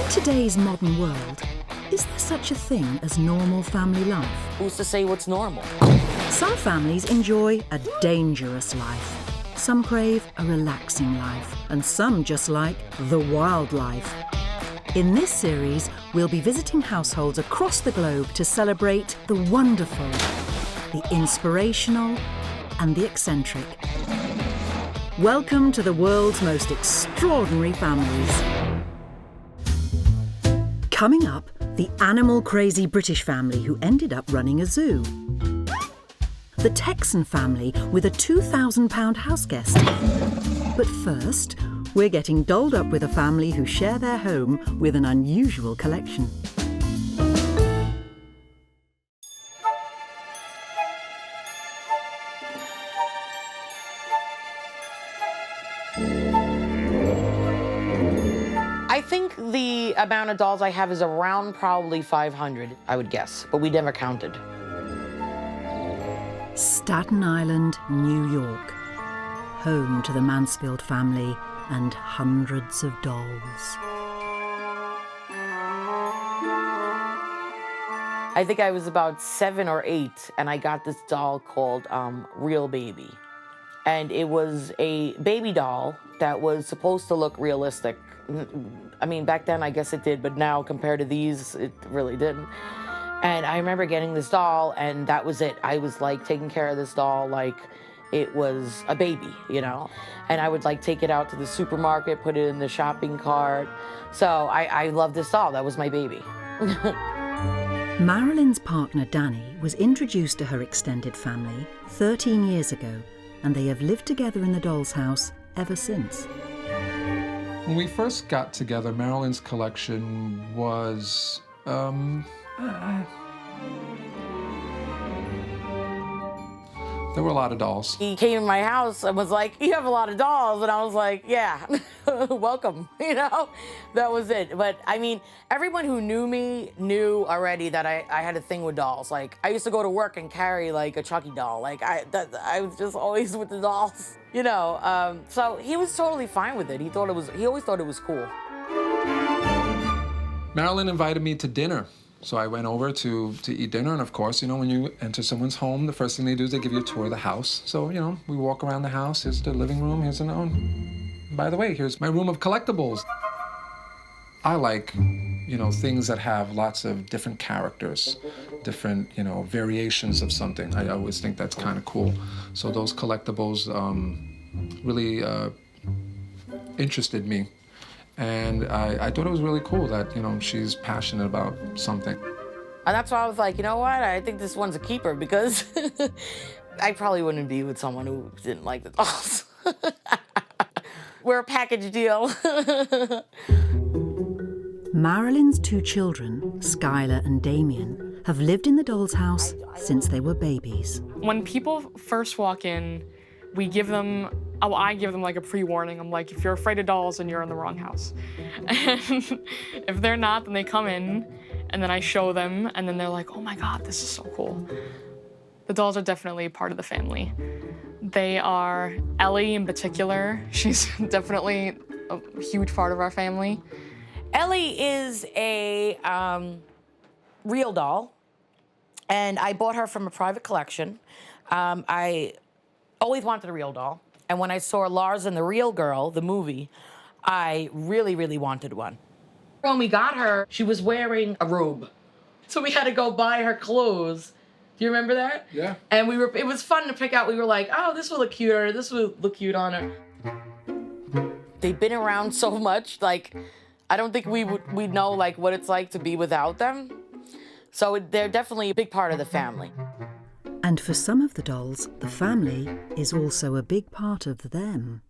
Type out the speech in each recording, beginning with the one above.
In today's modern world, is there such a thing as normal family life? Who's to say what's normal? Some families enjoy a dangerous life. Some crave a relaxing life, and some just like the wild life. In this series, we'll be visiting households across the globe to celebrate the wonderful, the inspirational, and the eccentric. Welcome to the world's most extraordinary families. Coming up, the animal-crazy British family who ended up running a zoo. The Texan family with a £2,000 house guest. But first, we're getting dolled up with a family who share their home with an unusual collection. I think the amount of dolls I have is around probably 500, I would guess, but we never counted. Staten Island, New York, home to the Mansfield family and hundreds of dolls. I think I was about 7 or 8, and I got this doll called Real Baby. And it was a baby doll that was supposed to look realistic. I mean, back then I guess it did, but now compared to these, it really didn't. And I remember getting this doll, and that was it. I was like taking care of this doll like it was a baby, you know? And I would like take it out to the supermarket, put it in the shopping cart. So I loved this doll. That was my baby. Marilyn's partner, Danny, was introduced to her extended family 13 years ago, and they have lived together in the doll's house ever since. When we first got together, Marilyn's collection was, there were a lot of dolls. He came in my house and was like, "You have a lot of dolls." And I was like, "Yeah, welcome," you know? That was it. But I mean, everyone who knew me knew already that I had a thing with dolls. Like, I used to go to work and carry like a Chucky doll. Like, I was just always with the dolls, you know? So he was totally fine with it. He always thought it was cool. Marilyn invited me to dinner. So I went over to eat dinner, and of course, you know, when you enter someone's home, the first thing they do is they give you a tour of the house. So, you know, we walk around the house. Here's the living room. Here's by the way, here's my room of collectibles. I like, you know, things that have lots of different characters, different, you know, variations of something. I always think that's kind of cool. So those collectibles really interested me. And I thought it was really cool that, you know, she's passionate about something. And that's why I was like, you know what? I think this one's a keeper, because I probably wouldn't be with someone who didn't like the dolls. We're a package deal. Marilyn's 2 children, Skylar and Damien, have lived in the doll's house since they were babies. When people first walk in, I give them like a pre-warning. I'm like, if you're afraid of dolls, then you're in the wrong house. And if they're not, then they come in, and then I show them, and then they're like, oh my God, this is so cool. The dolls are definitely part of the family. They are, Ellie in particular, she's definitely a huge part of our family. Ellie is a real doll, and I bought her from a private collection. I always wanted a real doll. And when I saw Lars and the Real Girl, the movie, I really, really wanted one. When we got her, she was wearing a robe. So we had to go buy her clothes. Do you remember that? Yeah. And it was fun to pick out. We were like, oh, this will look cute on her, this will look cute on her. They've been around so much, like, I don't think we'd know like what it's like to be without them. So they're definitely a big part of the family. And for some of the dolls, the family is also a big part of them.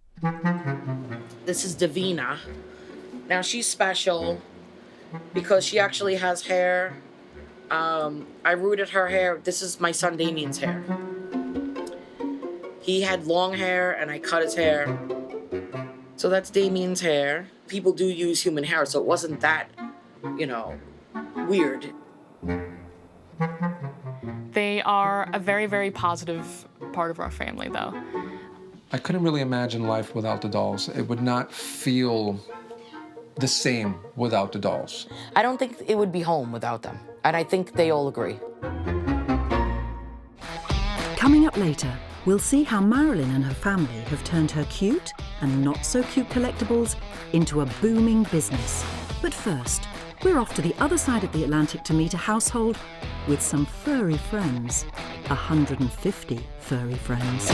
This is Davina. Now she's special because she actually has hair. I rooted her hair. This is my son Damien's hair. He had long hair and I cut his hair. So that's Damien's hair. People do use human hair, so it wasn't that, you know, weird. They are a very, very positive part of our family, though. I couldn't really imagine life without the dolls. It would not feel the same without the dolls. I don't think it would be home without them. And I think they all agree. Coming up later, we'll see how Marilyn and her family have turned her cute and not so cute collectibles into a booming business. But first, we're off to the other side of the Atlantic to meet a household with some furry friends. 150 furry friends.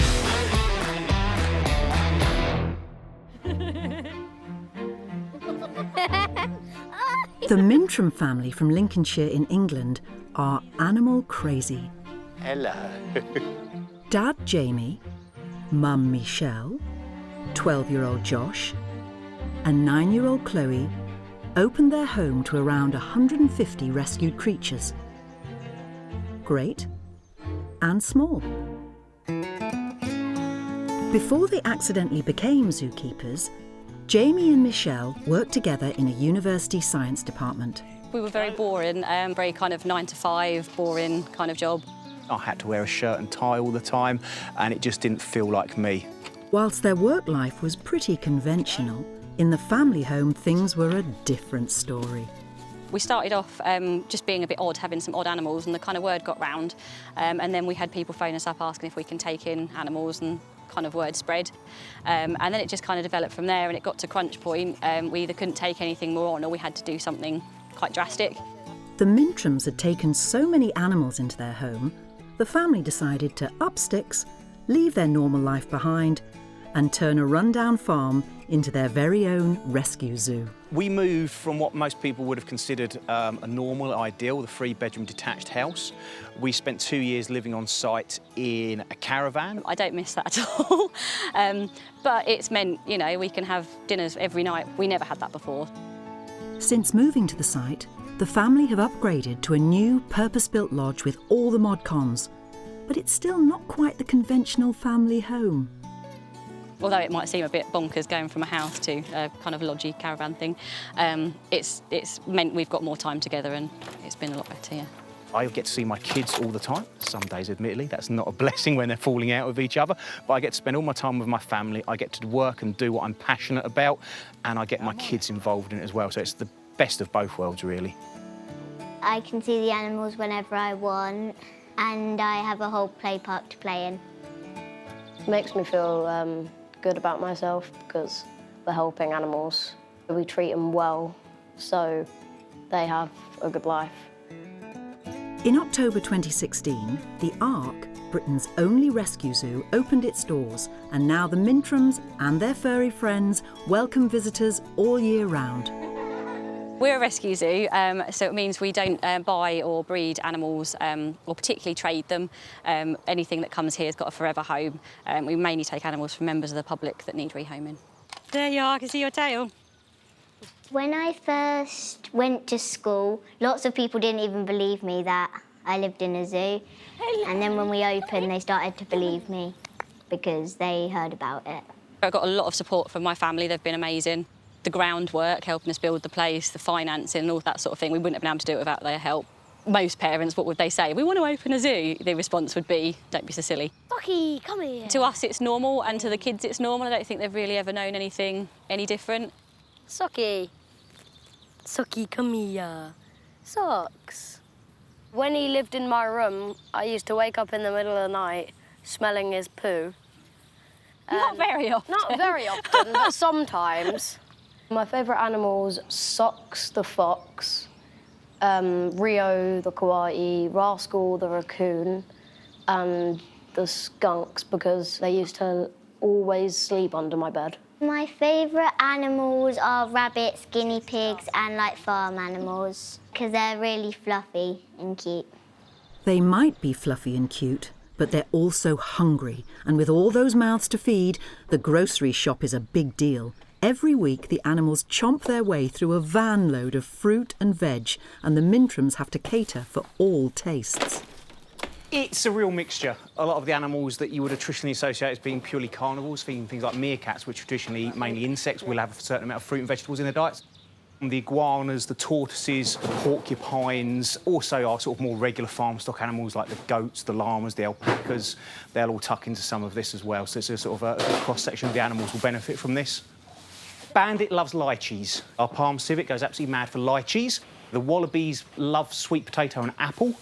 The Minum family from Lincolnshire in England are animal crazy. Hello. Dad Jamie, Mum Michelle, 12-year-old Josh, and 9-year-old Chloe opened their home to around 150 rescued creatures. Great and small. Before they accidentally became zookeepers, Jamie and Michelle worked together in a university science department. We were very boring, very kind of 9 to 5, boring kind of job. I had to wear a shirt and tie all the time, and it just didn't feel like me. Whilst their work life was pretty conventional, in the family home things were a different story. We started off just being a bit odd, having some odd animals, and the kind of word got round. And then we had people phone us up asking if we can take in animals, and kind of word spread. And then it just kind of developed from there, and it got to crunch point. We either couldn't take anything more on, or we had to do something quite drastic. The Mintrums had taken so many animals into their home, the family decided to up sticks, leave their normal life behind, and turn a rundown farm into their very own rescue zoo. We moved from what most people would have considered a normal ideal, the 3-bedroom detached house. We spent 2 years living on site in a caravan. I don't miss that at all. But it's meant, you know, we can have dinners every night. We never had that before. Since moving to the site, the family have upgraded to a new purpose-built lodge with all the mod cons, but it's still not quite the conventional family home. Although it might seem a bit bonkers going from a house to a kind of lodgy caravan thing, it's meant we've got more time together, and it's been a lot better, yeah. I get to see my kids all the time. Some days, admittedly, that's not a blessing when they're falling out with each other, but I get to spend all my time with my family. I get to work and do what I'm passionate about, and I get my kids involved in it as well, so it's the best of both worlds, really. I can see the animals whenever I want, and I have a whole play park to play in. It makes me feel good about myself because we're helping animals. We treat them well, so they have a good life. In October 2016, the Ark, Britain's only rescue zoo, opened its doors, and now the Mintrums and their furry friends welcome visitors all year round. We're a rescue zoo, so it means we don't buy or breed animals or particularly trade them. Anything that comes here has got a forever home. We mainly take animals from members of the public that need rehoming. There you are, I can see your tail. When I first went to school, lots of people didn't even believe me that I lived in a zoo. And then when we opened, they started to believe me because they heard about it. I got a lot of support from my family, they've been amazing. The groundwork, helping us build the place, the financing and all that sort of thing, we wouldn't have been able to do it without their help. Most parents, what would they say? We want to open a zoo. The response would be, don't be so silly. Bucky, come here. To us, it's normal, and to the kids, it's normal. I don't think they've really ever known anything any different. Socky. Socky, come here. Socks. When he lived in my room, I used to wake up in the middle of the night smelling his poo. Not very often. Not very often, but sometimes. My favourite animals, Socks the fox, Rio the koala, Rascal the raccoon, and the skunks, because they used to always sleep under my bed. My favourite animals are rabbits, guinea pigs, and like farm animals, because they're really fluffy and cute. They might be fluffy and cute, but they're also hungry, and with all those mouths to feed, the grocery shop is a big deal. Every week, the animals chomp their way through a van load of fruit and veg, and the Mintrums have to cater for all tastes. It's a real mixture. A lot of the animals that you would have traditionally associate as being purely carnivores, things like meerkats, which are traditionally mainly insects, will have a certain amount of fruit and vegetables in their diets. The iguanas, the tortoises, the porcupines, also our sort of more regular farm stock animals like the goats, the llamas, the alpacas, they'll all tuck into some of this as well. So it's a sort of a cross-section of the animals will benefit from this. Bandit loves lychees. Our palm civet goes absolutely mad for lychees. The wallabies love sweet potato and apple.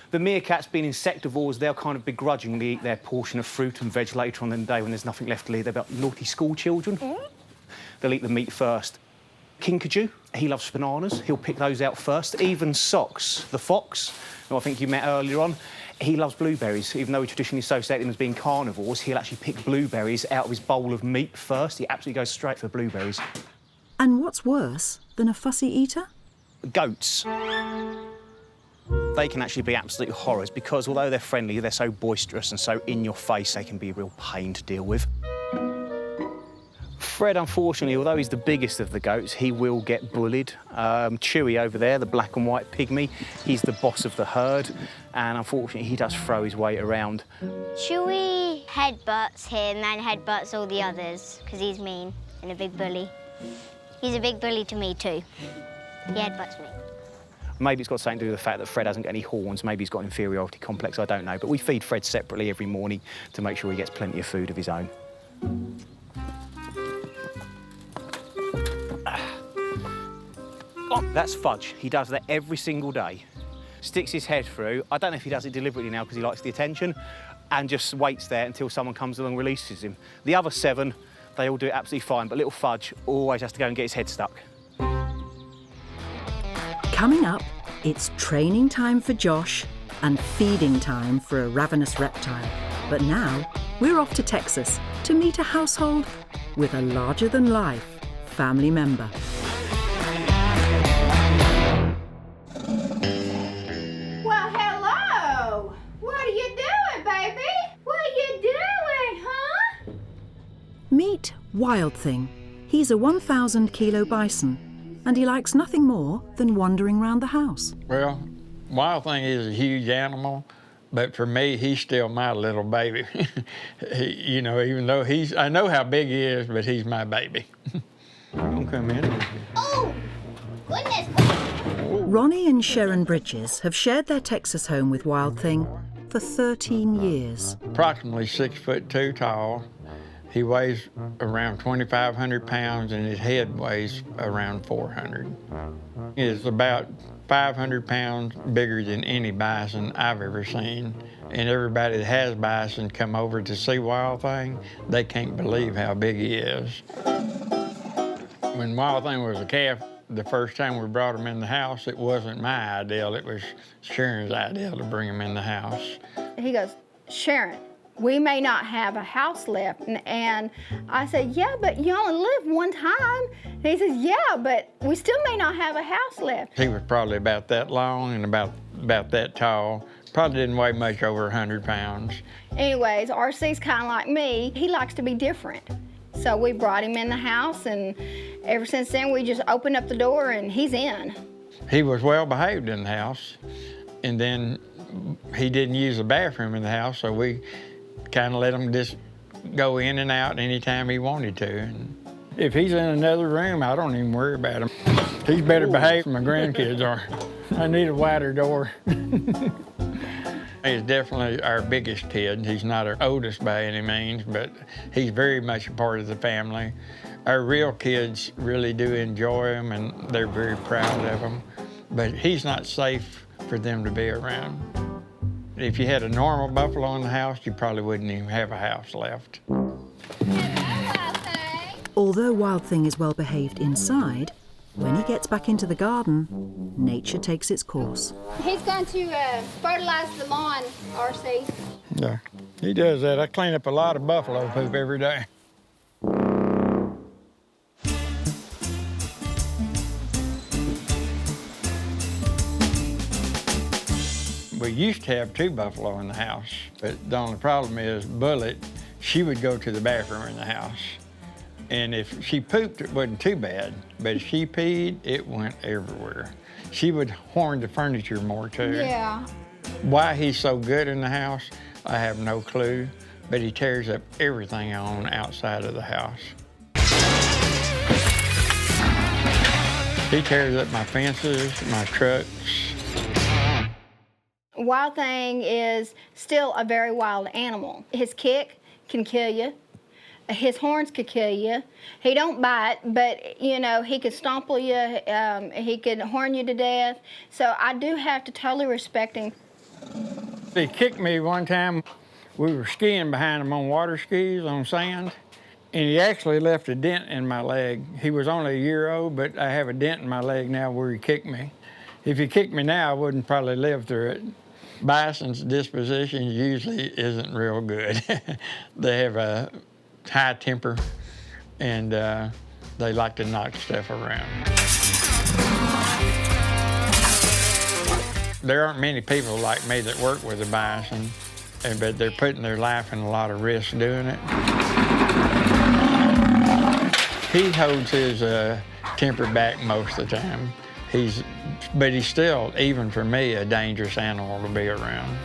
The meerkats, being insectivores, they'll kind of begrudgingly eat their portion of fruit and veg later on in the day when there's nothing left to eat. They're about naughty school children. They'll eat the meat first. Kinkajou, he loves bananas. He'll pick those out first. Even Socks, the fox, who I think you met earlier on, he loves blueberries. Even though we traditionally associate them as being carnivores, he'll actually pick blueberries out of his bowl of meat first. He absolutely goes straight for blueberries. And what's worse than a fussy eater? Goats. They can actually be absolute horrors because although they're friendly, they're so boisterous and so in your face, they can be a real pain to deal with. Fred, unfortunately, although he's the biggest of the goats, he will get bullied. Chewy over there, the black and white pygmy, he's the boss of the herd, and unfortunately, he does throw his weight around. Chewy headbutts him and headbutts all the others because he's mean and a big bully. He's a big bully to me too. He headbutts me. Maybe it's got something to do with the fact that Fred hasn't got any horns. Maybe he's got an inferiority complex, I don't know. But we feed Fred separately every morning to make sure he gets plenty of food of his own. Oh, that's Fudge. He does that every single day. Sticks his head through. I don't know if he does it deliberately now because he likes the attention, and just waits there until someone comes along and releases him. The other 7, they all do it absolutely fine, but little Fudge always has to go and get his head stuck. Coming up, it's training time for Josh and feeding time for a ravenous reptile. But now, we're off to Texas to meet a household with a larger-than-life family member. Well, hello! What are you doing, baby? What are you doing, huh? Meet Wild Thing. He's a 1,000-kilo bison, and he likes nothing more than wandering around the house. Well, Wild Thing is a huge animal, but for me, he's still my little baby. You know, even though I know how big he is, but he's my baby. Don't come in. Oh, goodness! Ronnie and Sharon Bridges have shared their Texas home with Wild Thing for 13 years. Approximately 6'2" tall. He weighs around 2,500 pounds, and his head weighs around 400. He is about 500 pounds bigger than any bison I've ever seen. And everybody that has bison come over to see Wild Thing, they can't believe how big he is. When Wild Thing was a calf, the first time we brought him in the house, it wasn't my idea, it was Sharon's idea to bring him in the house. He goes, Sharon, we may not have a house left. And I said, yeah, but you only live one time. And he says, yeah, but we still may not have a house left. He was probably about that long and about that tall. Probably didn't weigh much over 100 pounds. Anyways, RC's kind of like me. He likes to be different. So we brought him in the house, and ever since then, we just opened up the door and he's in. He was well behaved in the house, and then he didn't use the bathroom in the house, so we kind of let him just go in and out anytime he wanted to. And if he's in another room, I don't even worry about him. He's better behaved than my grandkids are. I need a wider door. He's definitely our biggest kid. He's not our oldest by any means, but he's very much a part of the family. Our real kids really do enjoy him, and they're very proud of him, but he's not safe for them to be around. If you had a normal buffalo in the house, you probably wouldn't even have a house left. Although Wild Thing is well behaved inside, when he gets back into the garden, nature takes its course. He's going to fertilize the lawn, RC. Yeah, he does that. I clean up a lot of buffalo poop every day. We used to have 2 buffalo in the house, but the only problem is Bullet, she would go to the bathroom in the house. And if she pooped, it wasn't too bad, but if she peed, it went everywhere. She would horn the furniture more too. Yeah. Why he's so good in the house, I have no clue, but he tears up everything on outside of the house. He tears up my fences, my trucks. Wild Thing is still a very wild animal. His kick can kill you. His horns could kill you. He don't bite, but you know, he could stomple you, he could horn you to death. So I do have to totally respect him. He kicked me one time. We were skiing behind him on water skis on sand, and he actually left a dent in my leg. He was only a year old, but I have a dent in my leg now where he kicked me. If he kicked me now, I wouldn't probably live through it. Bison's disposition usually isn't real good. They have a high temper, and they like to knock stuff around. There aren't many people like me that work with a bison, but they're putting their life in a lot of risk doing it. He holds his temper back most of the time. But he's still, even for me, a dangerous animal to be around.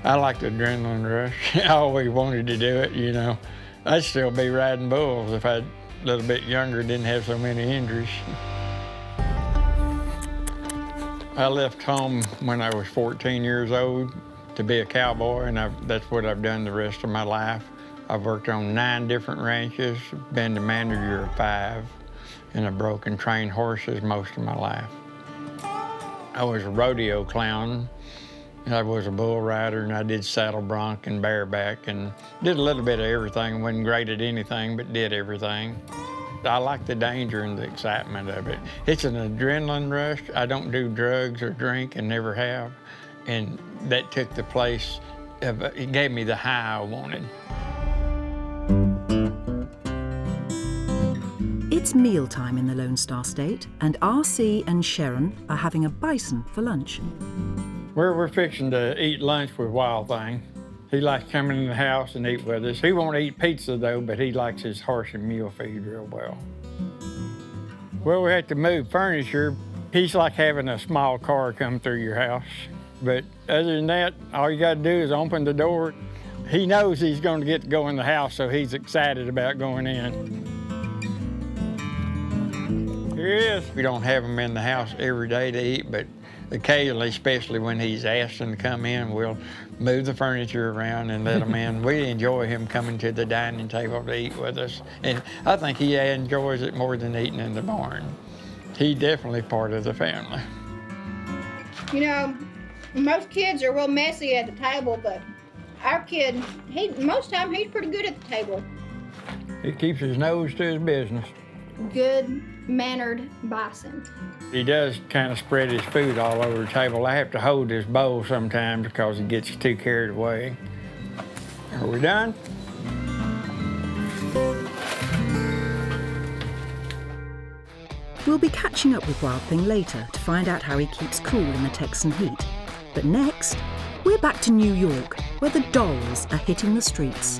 I like the adrenaline rush. I always wanted to do it, you know. I'd still be riding bulls if I was a little bit younger, didn't have so many injuries. I left home when I was 14 years old to be a cowboy, and that's what I've done the rest of my life. I've worked on 9 different ranches, been the manager of 5, and I've broken trained horses most of my life. I was a rodeo clown. I was a bull rider, and I did saddle bronc and bareback, and did a little bit of everything. Wasn't great at anything, but did everything. I like the danger and the excitement of it. It's an adrenaline rush. I don't do drugs or drink and never have, and that took the place of, it gave me the high I wanted. It's mealtime in the Lone Star State, and R.C. and Sharon are having a bison for lunch. We're fixing to eat lunch with Wild Thing. He likes coming in the house and eat with us. He won't eat pizza though, but he likes his horse and mule feed real well. Well, we have to move furniture. He's like having a small car come through your house. But other than that, all you gotta do is open the door. He knows he's gonna get to go in the house, so he's excited about going in. Here he is. We don't have him in the house every day to eat, but occasionally, especially when he's asking to come in, we'll move the furniture around and let him in. We enjoy him coming to the dining table to eat with us. And I think he enjoys it more than eating in the barn. He's definitely part of the family. You know, most kids are real messy at the table, but our kid, most time he's pretty good at the table. He keeps his nose to his business. Good-mannered bison. He does kind of spread his food all over the table. I have to hold his bowl sometimes because he gets too carried away. Are we done? We'll be catching up with Wild Thing later to find out how he keeps cool in the Texan heat. But next, we're back to New York, where the dolls are hitting the streets.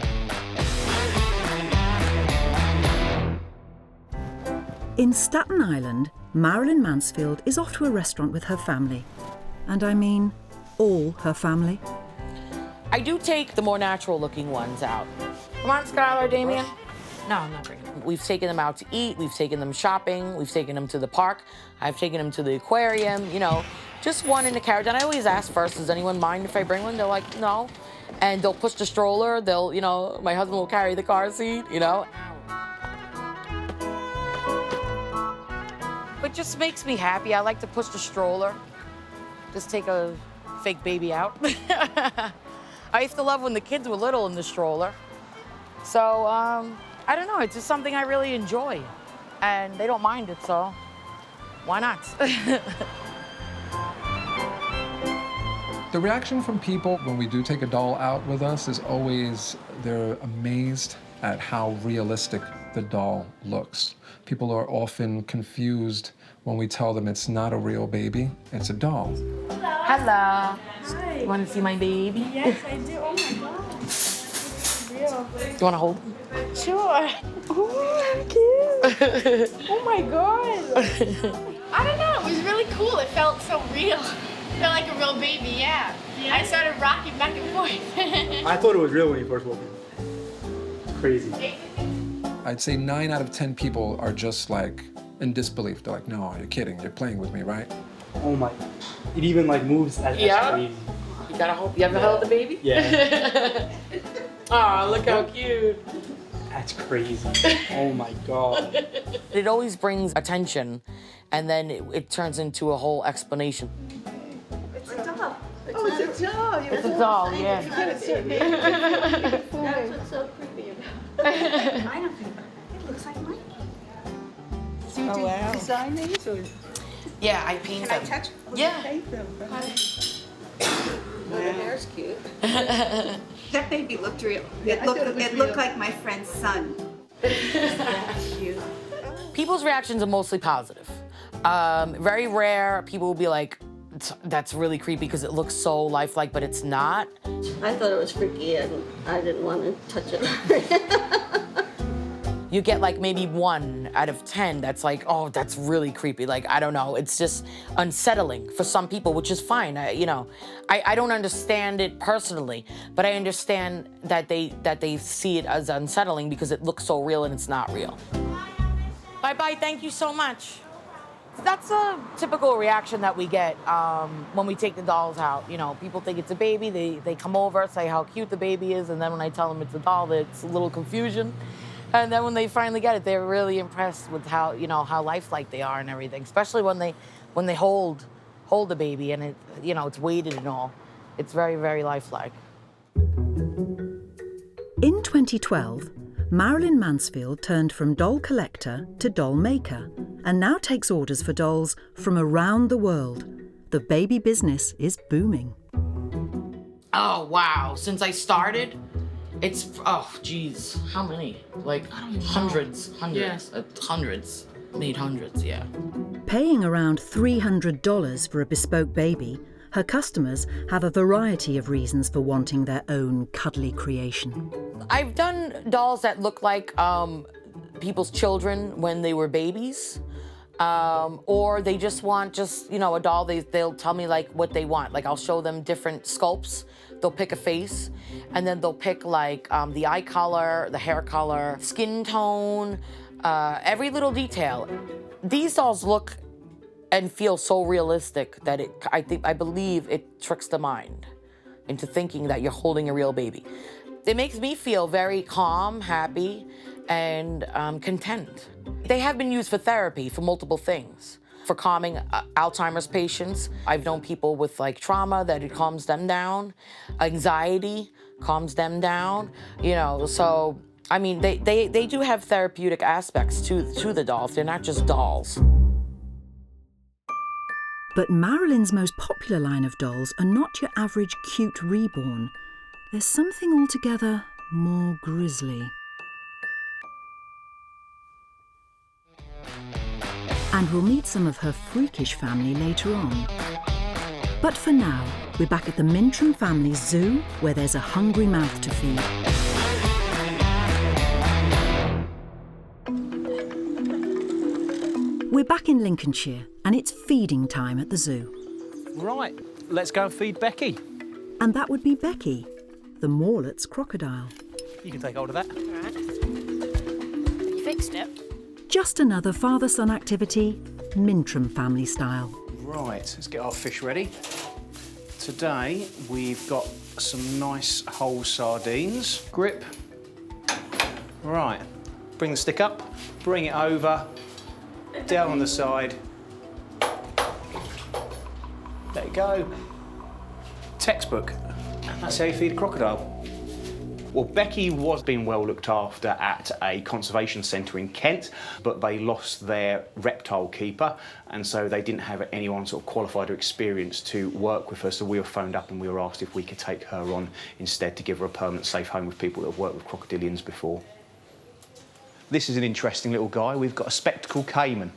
In Staten Island, Marilyn Mansfield is off to a restaurant with her family. And I mean, all her family. I do take the more natural looking ones out. Come on, Skylar, Damien. No, I'm not bringing them. We've taken them out to eat, we've taken them shopping, we've taken them to the park, I've taken them to the aquarium, you know, just one in the carriage. And I always ask first, does anyone mind if I bring one? They're like, no. And they'll push the stroller, they'll, you know, my husband will carry the car seat, you know. It just makes me happy. I like to push the stroller. Just take a fake baby out. I used to love when the kids were little in the stroller. So, I don't know, it's just something I really enjoy. And they don't mind it, so why not? The reaction from people when we do take a doll out with us is always they're amazed at how realistic the doll looks. People are often confused when we tell them it's not a real baby, it's a doll. Hello. Hi. You want to see my baby? Yes, I do. Oh my God. It's real. You want to hold him? Sure. Oh, cute. Oh my God. I don't know. It was really cool. It felt so real. It felt like a real baby, yeah. I started rocking back and forth. I thought it was real when you first woke in. It's crazy. I'd say 9 out of 10 people are just like in disbelief. They're like, no, you're kidding. You're playing with me, right? Oh my. It even like moves as Yeah? crazy. You gotta hold. You ever held the baby? Yeah. Oh, look how cute. That's crazy. Oh my God. It always brings attention, and then it turns into a whole explanation. It's a doll. Oh, it's a doll. It's a doll, yeah. That's what's so creepy about it. I don't think it looks like Mikey. So you did design these, or Yeah, I paint can I them. touch? Yeah. Paint them. Oh, the hair's cute. That baby looked real. It looked like my friend's son. Cute. People's reactions are mostly positive. Very rare, people will be like, that's really creepy because it looks so lifelike, but it's not. I thought it was freaky and I didn't want to touch it. You get like maybe 1 out of 10 that's like, oh, that's really creepy. Like, I don't know, it's just unsettling for some people, which is fine. I don't understand it personally, but I understand that they see it as unsettling because it looks so real and it's not real. Bye-bye, thank you so much. That's a typical reaction that we get when we take the dolls out. You know, people think it's a baby, they come over, say how cute the baby is, and then when I tell them it's a doll, it's a little confusion. And then when they finally get it, they're really impressed with how, how lifelike they are and everything, especially when they hold the baby and it's weighted and all. It's very, very lifelike. In 2012, Marilyn Mansfield turned from doll collector to doll maker and now takes orders for dolls from around the world. The baby business is booming. Oh, wow. Since I started, it's, oh, geez. How many? Like, hundreds. Yeah. Hundreds. Made hundreds, yeah. Paying around $300 for a bespoke baby, her customers have a variety of reasons for wanting their own cuddly creation. I've done dolls that look like people's children when they were babies. Or they just want a doll, they'll tell me like what they want. Like I'll show them different sculpts. They'll pick a face, and then they'll pick like the eye color, the hair color, skin tone, every little detail. These dolls look and feel so realistic that I believe it tricks the mind into thinking that you're holding a real baby. It makes me feel very calm, happy, and content. They have been used for therapy for multiple things. For calming Alzheimer's patients. I've known people with like trauma that it calms them down. Anxiety calms them down. So I mean, they do have therapeutic aspects to the dolls. They're not just dolls. But Marilyn's most popular line of dolls are not your average cute reborn. There's something altogether more grisly. And we'll meet some of her freakish family later on. But for now, we're back at the Minum family's zoo, where there's a hungry mouth to feed. We're back in Lincolnshire, and it's feeding time at the zoo. Right, let's go and feed Becky. And that would be Becky, the Morlet's crocodile. You can take hold of that. All right. You fixed it. Just another father-son activity, Minum family style. Right, let's get our fish ready. Today we've got some nice whole sardines. Grip. Right, bring the stick up, bring it over, down on the side. There you go. Textbook. That's how you feed a crocodile. Well, Becky was being well looked after at a conservation centre in Kent, but they lost their reptile keeper, and so they didn't have anyone sort of qualified or experienced to work with her, so we were phoned up and we were asked if we could take her on instead to give her a permanent safe home with people that have worked with crocodilians before. This is an interesting little guy. We've got a spectacled caiman.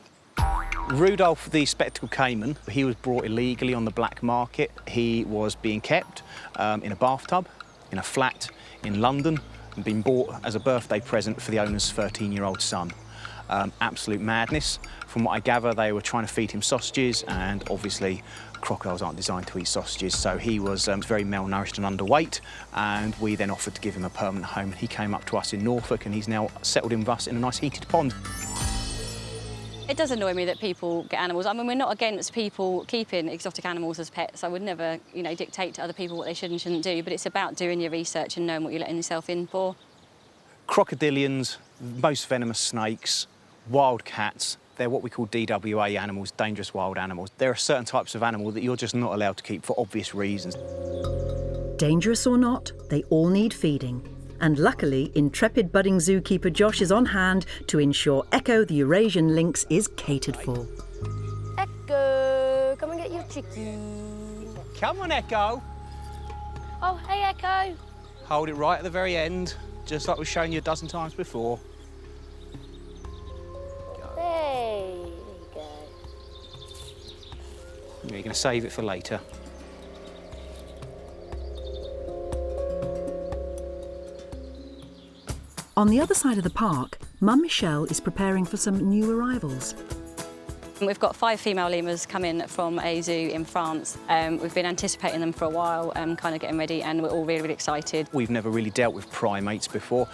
Rudolph the spectacled caiman, he was brought illegally on the black market. He was being kept in a bathtub, in a flat in London, and been bought as a birthday present for the owner's 13-year-old son. Absolute madness. From what I gather, they were trying to feed him sausages, and obviously crocodiles aren't designed to eat sausages, so he was very malnourished and underweight, and we then offered to give him a permanent home, and he came up to us in Norfolk, and he's now settled in with us in a nice heated pond. It does annoy me that people get animals. I mean, we're not against people keeping exotic animals as pets. I would never, you know, dictate to other people what they should and shouldn't do, but it's about doing your research and knowing what you're letting yourself in for. Crocodilians, most venomous snakes, wild cats, they're what we call DWA animals, dangerous wild animals. There are certain types of animal that you're just not allowed to keep for obvious reasons. Dangerous or not, they all need feeding. And luckily, intrepid budding zookeeper Josh is on hand to ensure Echo the Eurasian lynx is catered for. Echo, come and get your chickie. Come on, Echo. Oh, hey, Echo. Hold it right at the very end, just like we've shown you a dozen times before. Hey, there you go. You're going to save it for later. On the other side of the park, Mum Michelle is preparing for some new arrivals. We've got 5 female lemurs coming from a zoo in France. We've been anticipating them for a while, kind of getting ready, and we're all really, really excited. We've never really dealt with primates before,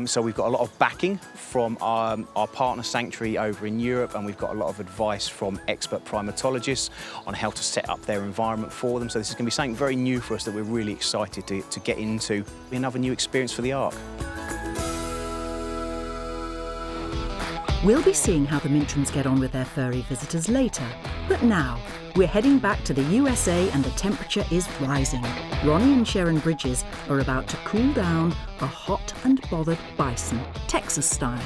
so we've got a lot of backing from our partner sanctuary over in Europe, and we've got a lot of advice from expert primatologists on how to set up their environment for them. So this is going to be something very new for us that we're really excited to get into. Another new experience for the Ark. We'll be seeing how the Mintrons get on with their furry visitors later. But now, we're heading back to the USA and the temperature is rising. Ronnie and Sharon Bridges are about to cool down a hot and bothered bison, Texas style.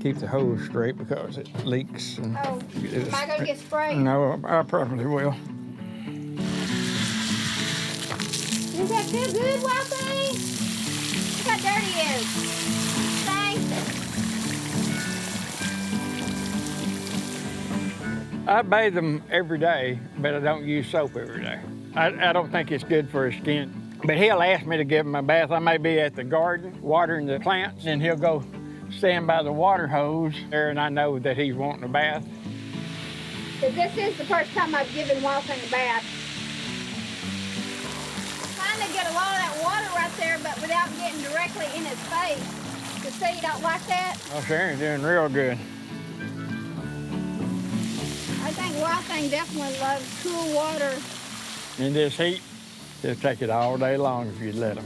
Keep the hose straight because it leaks. And Oh, am I gonna get sprayed? No, I probably will. Does that feel good, Wild Thing? Look how dirty it is. Thanks. I bathe them every day, but I don't use soap every day. I don't think it's good for his skin. But he'll ask me to give him a bath. I may be at the garden watering the plants, and he'll go stand by the water hose there, and I know that he's wanting a bath. But this is the first time I've given Wild Thing a bath. Trying to get a lot of that water right there, but without getting directly in his face. You say you don't like that? Oh, Sharon's doing real good. I think Wild Thing definitely loves cool water. In this heat, he'll take it all day long if you let him.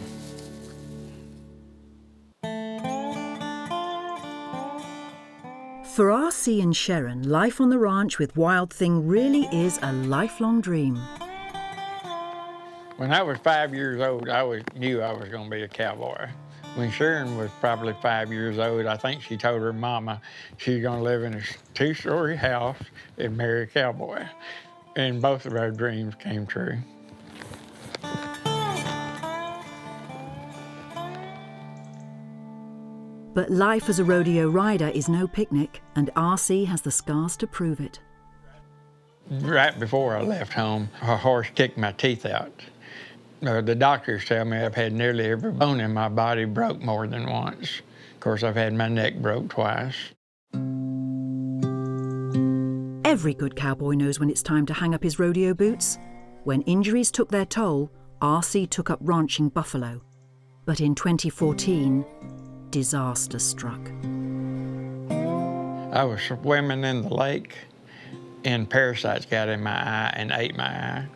For RC and Sharon, life on the ranch with Wild Thing really is a lifelong dream. When I was 5 years old, I knew I was going to be a cowboy. When Sharon was probably 5 years old, I think she told her mama she's going to live in a 2-story house and marry a cowboy. And both of our dreams came true. But life as a rodeo rider is no picnic, and RC has the scars to prove it. Right before I left home, a horse kicked my teeth out. The doctors tell me I've had nearly every bone in my body broke more than once. Of course, I've had my neck broke twice. Every good cowboy knows when it's time to hang up his rodeo boots. When injuries took their toll, RC took up ranching buffalo. But in 2014, disaster struck. I was swimming in the lake, and parasites got in my eye and ate my eye.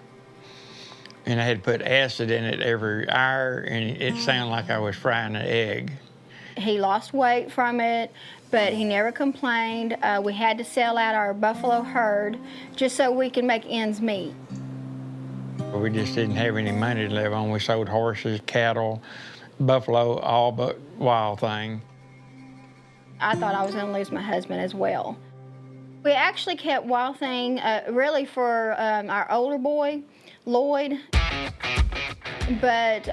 And I had to put acid in it every hour, and it sounded like I was frying an egg. He lost weight from it, but he never complained. We had to sell out our buffalo herd just so we could make ends meet. We just didn't have any money to live on. We sold horses, cattle, buffalo, all but Wild Thing. I thought I was going to lose my husband as well. We actually kept Wild Thing really for our older boy, Lloyd. But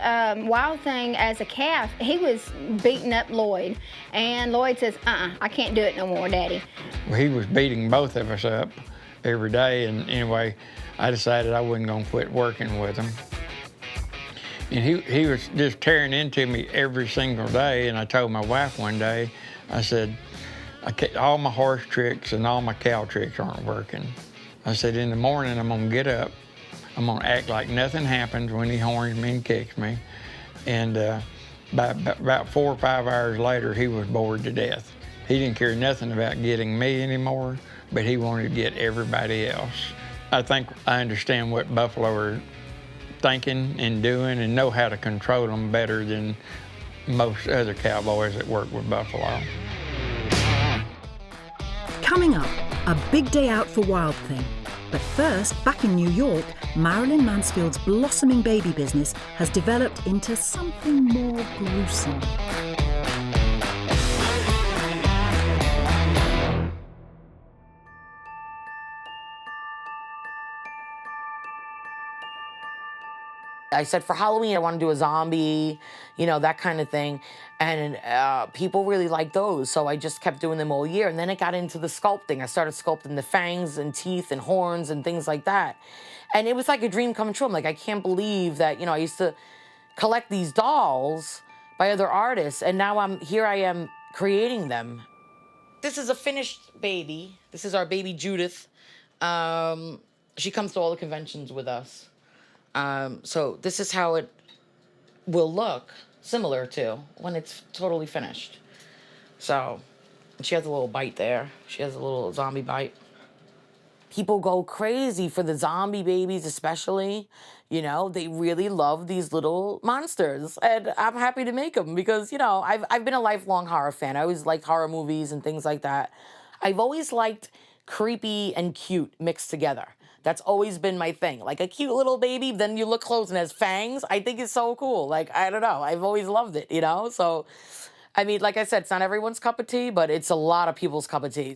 Wild Thing, as a calf, he was beating up Lloyd. And Lloyd says, I can't do it no more, Daddy. He was beating both of us up every day, and anyway, I decided I wasn't going to quit working with him. And he was just tearing into me every single day, and I told my wife one day, I said, all my horse tricks and all my cow tricks aren't working. I said, in the morning I'm going to get up, I'm gonna act like nothing happens when he horns me and kicks me. And about 4 or 5 hours later, he was bored to death. He didn't care nothing about getting me anymore, but he wanted to get everybody else. I think I understand what buffalo are thinking and doing and know how to control them better than most other cowboys that work with buffalo. Coming up, a big day out for Wild Thing. But first, back in New York, Marilyn Mansfield's blossoming baby business has developed into something more gruesome. I said for Halloween, I want to do a zombie, you know, that kind of thing. And people really like those, so I just kept doing them all year. And then it got into the sculpting. I started sculpting the fangs and teeth and horns and things like that. And it was like a dream come true. I'm like, I can't believe that, you know, I used to collect these dolls by other artists, and now I am creating them. This is a finished baby. This is our baby Judith. She comes to all the conventions with us. So this is how it will look, similar to when it's totally finished. So she has a little bite there. She has a little zombie bite. People go crazy for the zombie babies, especially. You know, they really love these little monsters, and I'm happy to make them because, you know, I've been a lifelong horror fan. I always liked horror movies and things like that. I've always liked creepy and cute mixed together. That's always been my thing. Like a cute little baby, then you look close and has fangs. I think it's so cool. Like, I don't know. I've always loved it, you know? So, I mean, like I said, it's not everyone's cup of tea, but it's a lot of people's cup of tea.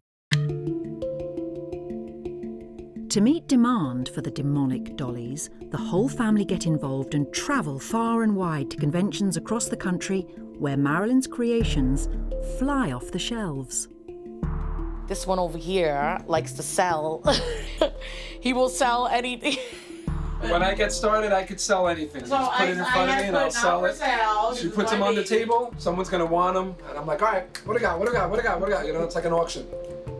To meet demand for the demonic dollies, the whole family get involved and travel far and wide to conventions across the country where Marilyn's creations fly off the shelves. This one over here likes to sell. He will sell anything. When I get started, I could sell anything. So Just put it in front of me and I'll sell it. She puts them on the table, someone's gonna want them, and I'm like, all right, what do I got, what do I got, what do I got, what do I got? You know, it's like an auction.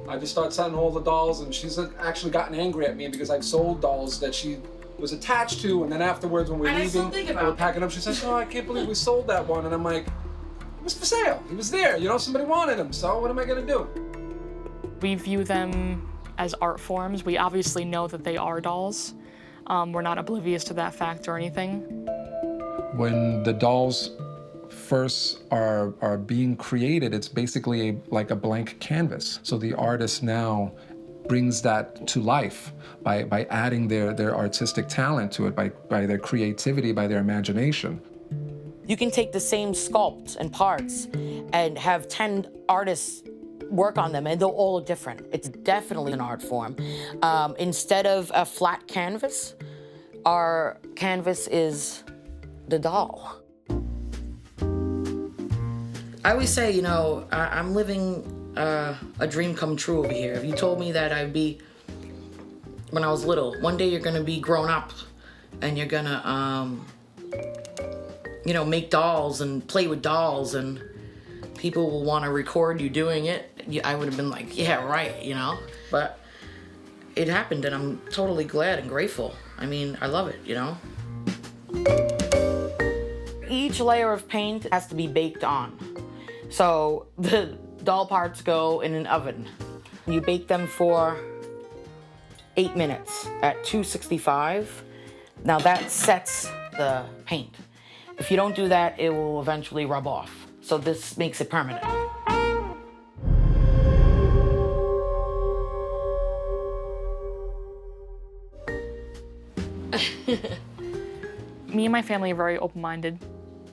I just start selling all the dolls, and she's actually gotten angry at me because I've sold dolls that she was attached to, and then afterwards when we're leaving, we're packing up, she says, oh, I can't believe we sold that one. And I'm like, it was for sale. He was there, you know, somebody wanted him, so what am I gonna do? We view them as art forms. We obviously know that they are dolls. We're not oblivious to that fact or anything. When the dolls first are being created, it's basically like a blank canvas. So the artist now brings that to life by adding their artistic talent to it, by their creativity, by their imagination. You can take the same sculpt and parts and have 10 artists work on them, and they'll all look different. It's definitely an art form. Instead of a flat canvas, our canvas is the doll. I always say, you know, I'm living a dream come true over here. If you told me that I'd be, when I was little, one day you're gonna be grown up and you're gonna, you know, make dolls and play with dolls and people will wanna record you doing it, I would have been like, yeah, right, you know? But it happened and I'm totally glad and grateful. I mean, I love it, you know? Each layer of paint has to be baked on. So the doll parts go in an oven. You bake them for 8 minutes at 265. Now that sets the paint. If you don't do that, it will eventually rub off. So this makes it permanent. Me and my family are very open-minded.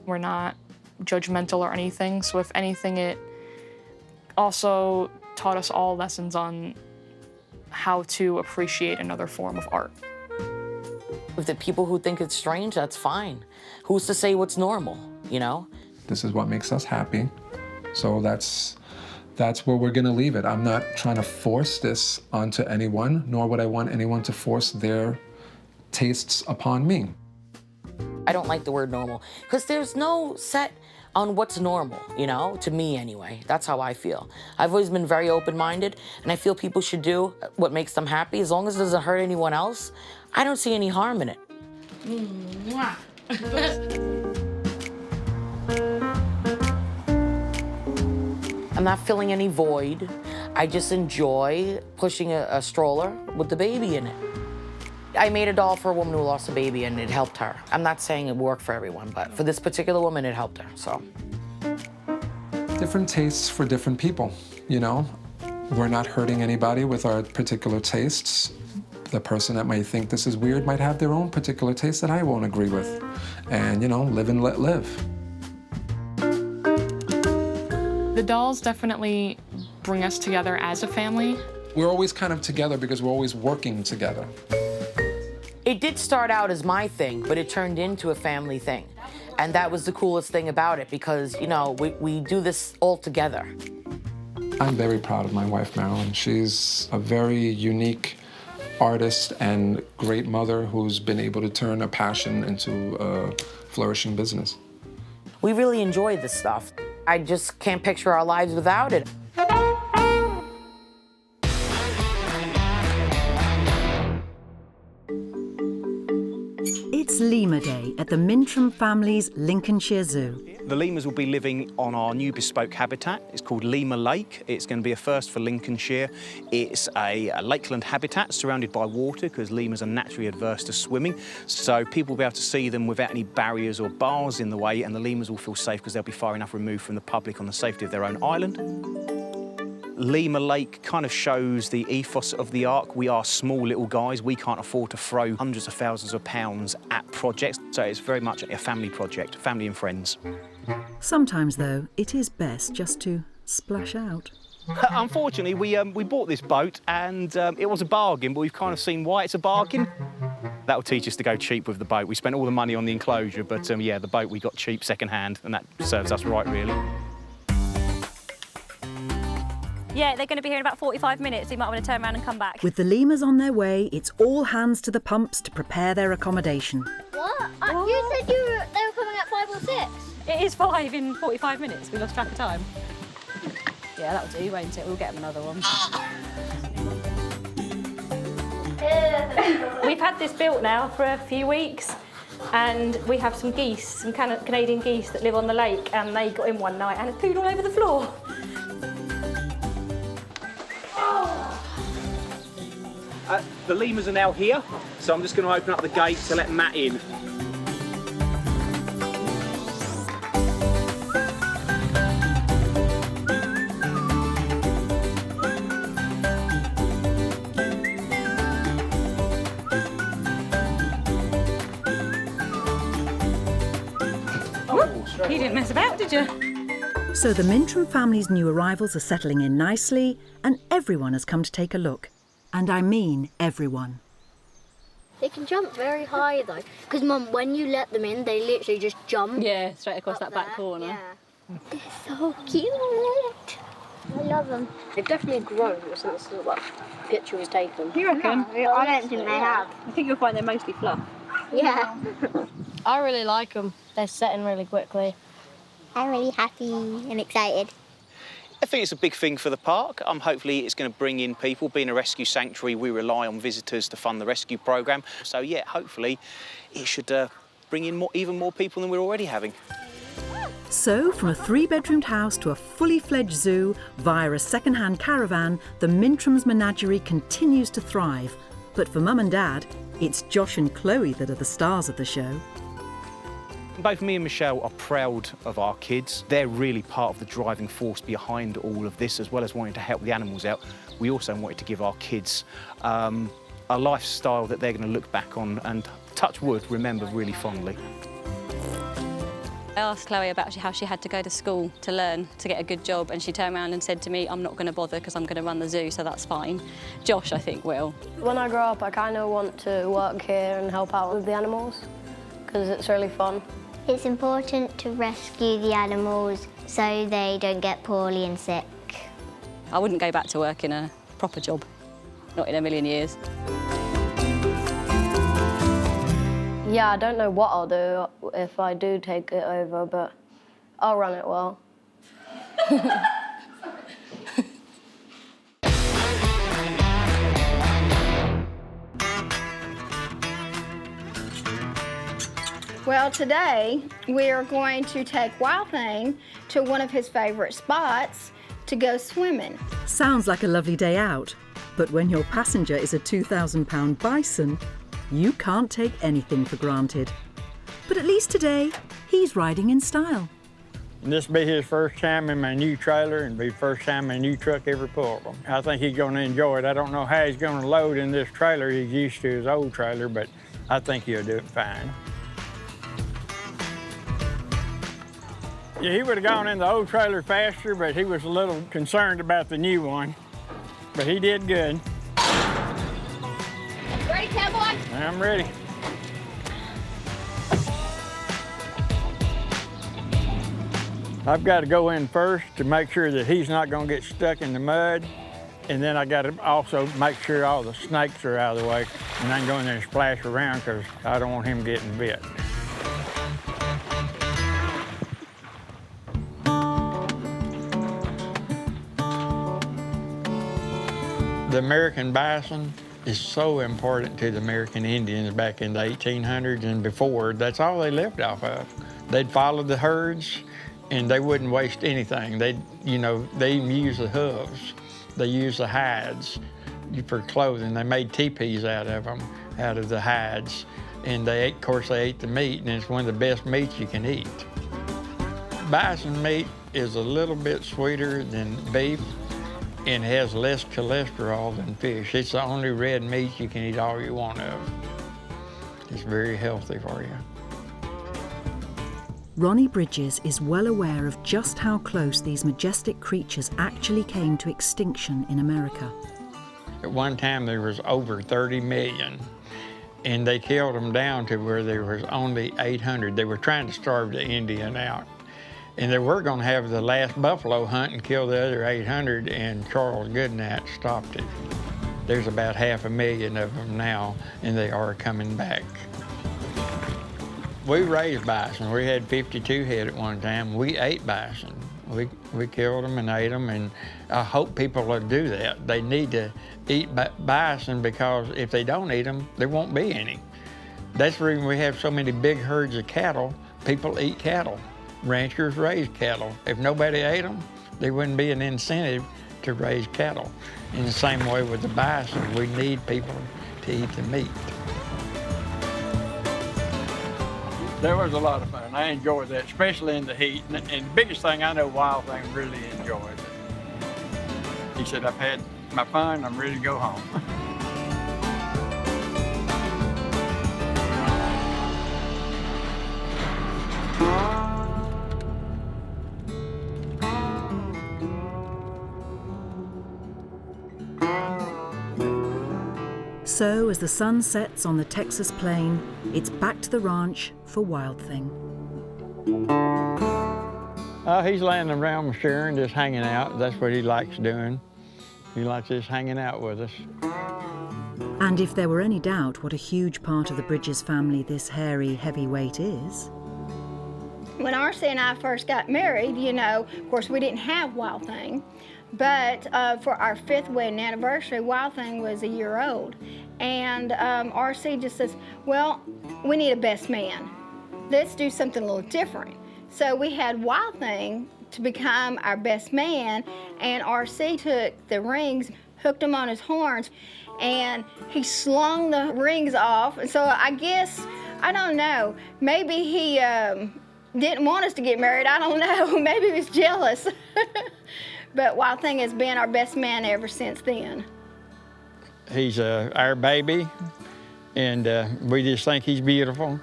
We're not judgmental or anything, so if anything, it also taught us all lessons on how to appreciate another form of art. If the people who think it's strange, that's fine. Who's to say what's normal, you know? This is what makes us happy. So that's where we're gonna leave it. I'm not trying to force this onto anyone, nor would I want anyone to force their tastes upon me. I don't like the word normal, because there's no set on what's normal, you know, to me anyway. That's how I feel. I've always been very open-minded, and I feel people should do what makes them happy. As long as it doesn't hurt anyone else, I don't see any harm in it. I'm not filling any void. I just enjoy pushing a stroller with the baby in it. I made a doll for a woman who lost a baby and it helped her. I'm not saying it worked for everyone, but for this particular woman, it helped her, so. Different tastes for different people, you know? We're not hurting anybody with our particular tastes. The person that might think this is weird might have their own particular taste that I won't agree with. And, you know, live and let live. The dolls definitely bring us together as a family. We're always kind of together because we're always working together. It did start out as my thing, but it turned into a family thing. And that was the coolest thing about it because, you know, we do this all together. I'm very proud of my wife, Marilyn. She's a very unique artist and great mother who's been able to turn a passion into a flourishing business. We really enjoy this stuff. I just can't picture our lives without it. It's Lemur Day at the Minum family's Lincolnshire Zoo. The lemurs will be living on our new bespoke habitat. It's called Lemur Lake. It's going to be a first for Lincolnshire. It's a lakeland habitat surrounded by water because lemurs are naturally adverse to swimming. So people will be able to see them without any barriers or bars in the way, and the lemurs will feel safe because they'll be far enough removed from the public on the safety of their own island. Lemur Lake kind of shows the ethos of the Ark. We are small little guys. We can't afford to throw hundreds of thousands of pounds at projects. So it's very much a family project, family and friends. Sometimes, though, it is best just to splash out. Unfortunately, we bought this boat and it was a bargain, but we've kind of seen why it's a bargain. That'll teach us to go cheap with the boat. We spent all the money on the enclosure, but yeah, the boat we got cheap second-hand, and that serves us right, really. Yeah, they're going to be here in about 45 minutes, so you might want to turn around and come back. With the lemurs on their way, it's all hands to the pumps to prepare their accommodation. What? You said they were coming at 5 or 6. It is 5 in 45 minutes. We lost track of time. Yeah, that'll do, won't it? We'll get them another one. We've had this built now for a few weeks, and we have some geese, some Canadian geese that live on the lake, and they got in one night and it pooed all over the floor. The lemurs are now here, so I'm just going to open up the gate to let Matt in. You didn't mess about, did you? So the Minum family's new arrivals are settling in nicely, and everyone has come to take a look. And I mean everyone. They can jump very high though, because Mum, when you let them in, they literally just jump. Yeah, straight across that back corner. Yeah. They're so cute. I love them. They've definitely grown since the picture was taken. You reckon? No, I don't think they have. I think you'll find they're mostly fluff. Yeah. I really like them. They're setting really quickly. I'm really happy and excited. I think it's a big thing for the park. Hopefully it's going to bring in people. Being a rescue sanctuary, we rely on visitors to fund the rescue programme. So yeah, hopefully it should bring in even more people than we're already having. So, from a 3-bedroomed house to a fully fledged zoo via a second-hand caravan, the Minum's menagerie continues to thrive. But for Mum and Dad, it's Josh and Chloe that are the stars of the show. Both me and Michelle are proud of our kids. They're really part of the driving force behind all of this, as well as wanting to help the animals out. We also wanted to give our kids a lifestyle that they're going to look back on and, touch wood, remember really fondly. I asked Chloe about how she had to go to school to learn to get a good job, and she turned around and said to me, I'm not going to bother because I'm going to run the zoo, so that's fine. Josh, I think, will. When I grow up, I kind of want to work here and help out with the animals because it's really fun. It's important to rescue the animals so they don't get poorly and sick. I wouldn't go back to work in a proper job, not in a million years. Yeah, I don't know what I'll do if I do take it over, but I'll run it well. Well, today we are going to take Wild Thing to one of his favorite spots to go swimming. Sounds like a lovely day out, but when your passenger is a 2,000-pound bison, you can't take anything for granted. But at least today, he's riding in style. This will be his first time in my new trailer and be the first time my new truck ever pulled him. I think he's going to enjoy it. I don't know how he's going to load in this trailer. He's used to his old trailer, but I think he'll do it fine. Yeah, he would have gone in the old trailer faster, but he was a little concerned about the new one. But he did good. Ready, cowboy? I'm ready. I've got to go in first to make sure that he's not going to get stuck in the mud. And then I got to also make sure all the snakes are out of the way. And I can go in there and splash around because I don't want him getting bit. The American bison is so important to the American Indians back in the 1800s and before. That's all they lived off of. They'd follow the herds and they wouldn't waste anything. They even use the hooves. They use the hides for clothing. They made teepees out of them, out of the hides. And of course, they ate the meat, and it's one of the best meats you can eat. Bison meat is a little bit sweeter than beef and has less cholesterol than fish. It's the only red meat you can eat all you want of. It's very healthy for you. Ronnie Bridges is well aware of just how close these majestic creatures actually came to extinction in America. At one time, there was over 30 million, and they killed them down to where there was only 800. They were trying to starve the Indian out. And they were going to have the last buffalo hunt and kill the other 800, and Charles Goodnight stopped it. There's about 500,000 of them now, and they are coming back. We raised bison. We had 52 head at one time. We ate bison. We killed them and ate them, and I hope people will do that. They need to eat bison because if they don't eat them, there won't be any. That's the reason we have so many big herds of cattle. People eat cattle. Ranchers raise cattle. If nobody ate them, there wouldn't be an incentive to raise cattle. In the same way with the bison, we need people to eat the meat. That was a lot of fun. I enjoyed that, especially in the heat. And the biggest thing I know Wild Thing really enjoyed it. He said, I've had my fun, I'm ready to go home. So, as the sun sets on the Texas plain, it's back to the ranch for Wild Thing. He's laying around with Sharon, just hanging out. That's what he likes doing. He likes just hanging out with us. And if there were any doubt what a huge part of the Bridges family this hairy heavyweight is... When R.C. and I first got married, of course, we didn't have Wild Thing. But for our 5th wedding anniversary, Wild Thing was a year old. And R.C. just says, well, we need a best man. Let's do something a little different. So we had Wild Thing to become our best man, and R.C. took the rings, hooked them on his horns, and he slung the rings off. And so I guess, I don't know, maybe he didn't want us to get married. I don't know. Maybe he was jealous. But Wild Thing has been our best man ever since then. He's our baby, and we just think he's beautiful.